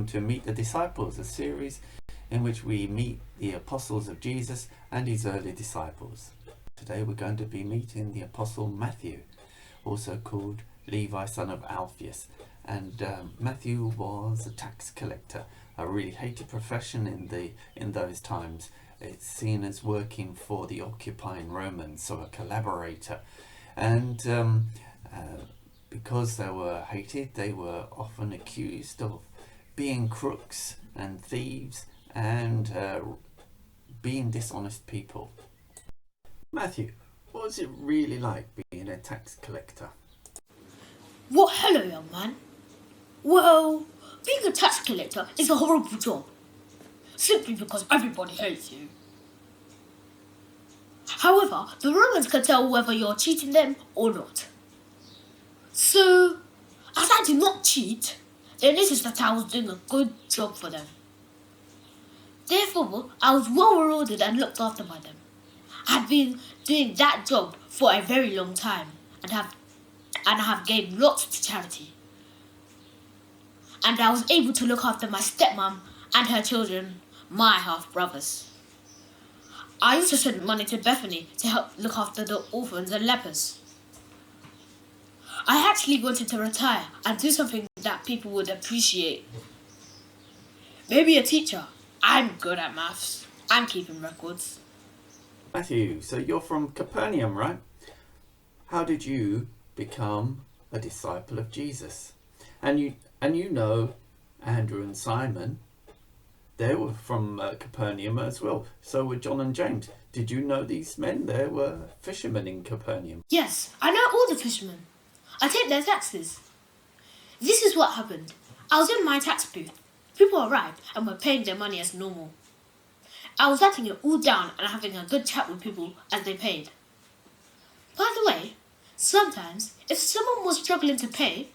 welcome to Meet the Disciples, a series in which we meet the apostles of Jesus and his early disciples. Today we're going to be meeting the apostle Matthew, also called Levi, son of Alphaeus. And Matthew was a tax collector, a really hated profession in those times. It's seen as working for the occupying Romans, so a collaborator. And because they were hated, they were often accused of being crooks and thieves and being dishonest people. Matthew, what was it really like being a tax collector? Well, hello, young man. Well, being a tax collector is a horrible job, simply because everybody hates you. However, the Romans can tell whether you're cheating them or not. So, as I did not cheat, then this is that I was doing a good job for them. Therefore, I was well rewarded and looked after by them. I had been doing that job for a very long time and have gave lots to charity. And I was able to look after my stepmom and her children, my half-brothers. I also sent money to Bethany to help look after the orphans and lepers. I actually wanted to retire and do something that people would appreciate. Maybe a teacher. I'm good at maths. I'm keeping records. Matthew, so you're from Capernaum, right? How did you become a disciple of Jesus? And you know Andrew and Simon, they were from Capernaum as well. So were John and James. Did you know these men? They were fishermen in Capernaum. Yes, I know all the fishermen. I take their taxes. This is what happened. I was in my tax booth. People arrived and were paying their money as normal. I was writing it all down and having a good chat with people as they paid. By the way, sometimes if someone was struggling to pay,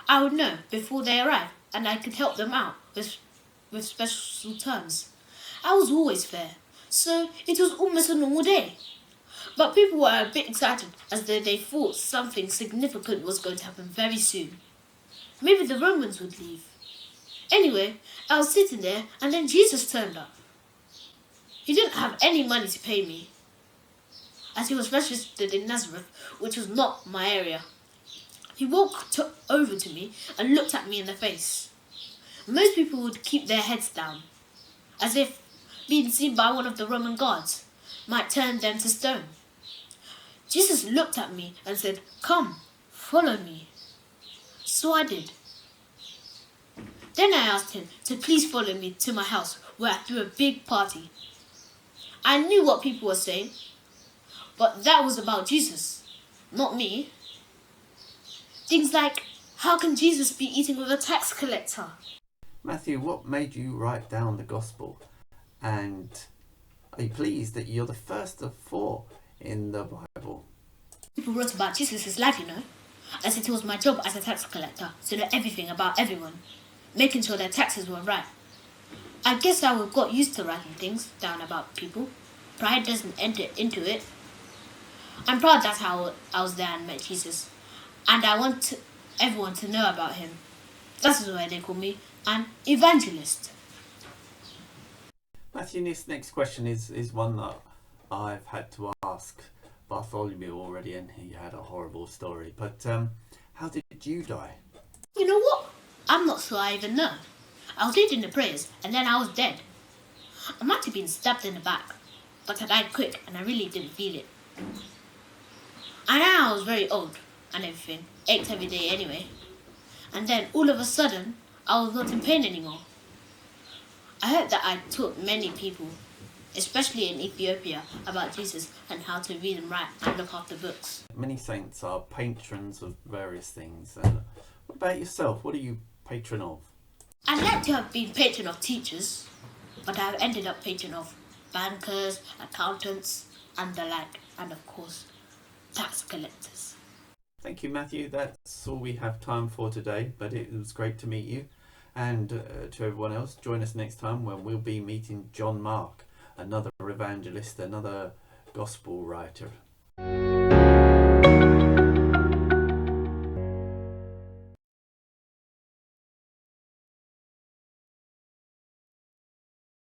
I would know before they arrived and I could help them out with special terms. I was always fair, so it was almost a normal day. But people were a bit excited as though they thought something significant was going to happen very soon. Maybe the Romans would leave. Anyway, I was sitting there and then Jesus turned up. He didn't have any money to pay me, as he was registered in Nazareth, which was not my area. He walked over to me and looked at me in the face. Most people would keep their heads down, as if being seen by one of the Roman guards might turn them to stone. Jesus looked at me and said, "Come, follow me." So I did. Then I asked him to please follow me to my house, where I threw a big party. I knew what people were saying, but that was about Jesus, not me. Things like, how can Jesus be eating with a tax collector? Matthew, what made you write down the gospel? And are you pleased that you're the first of 4 in the Bible? People wrote about Jesus' life, as it was my job as a tax collector to know everything about everyone, making sure their taxes were right. I guess I got used to writing things down about people. Pride doesn't enter into it. I'm proud that's how I was there and met Jesus. And I want everyone to know about him. That's why they call me an evangelist. Matthew, this next question is one that I've had to ask Bartholomew already, and he had a horrible story. But how did you die? You know what? I'm not sure I even know. I was leading the prayers and then I was dead. I might have been stabbed in the back, but I died quick and I really didn't feel it. And now I was very old and everything, ached every day anyway. And then all of a sudden, I was not in pain anymore. I heard that I taught many people, especially in Ethiopia, about Jesus and how to read and write and look after books. Many saints are patrons of various things. What about yourself? What are you patron of? I'd like to have been patron of teachers, but I've ended up patron of bankers, accountants, and the like, and of course, tax collectors. Thank you, Matthew. That's all we have time for today, but it was great to meet you. And to everyone else, join us next time when we'll be meeting John Mark, another evangelist, another gospel writer.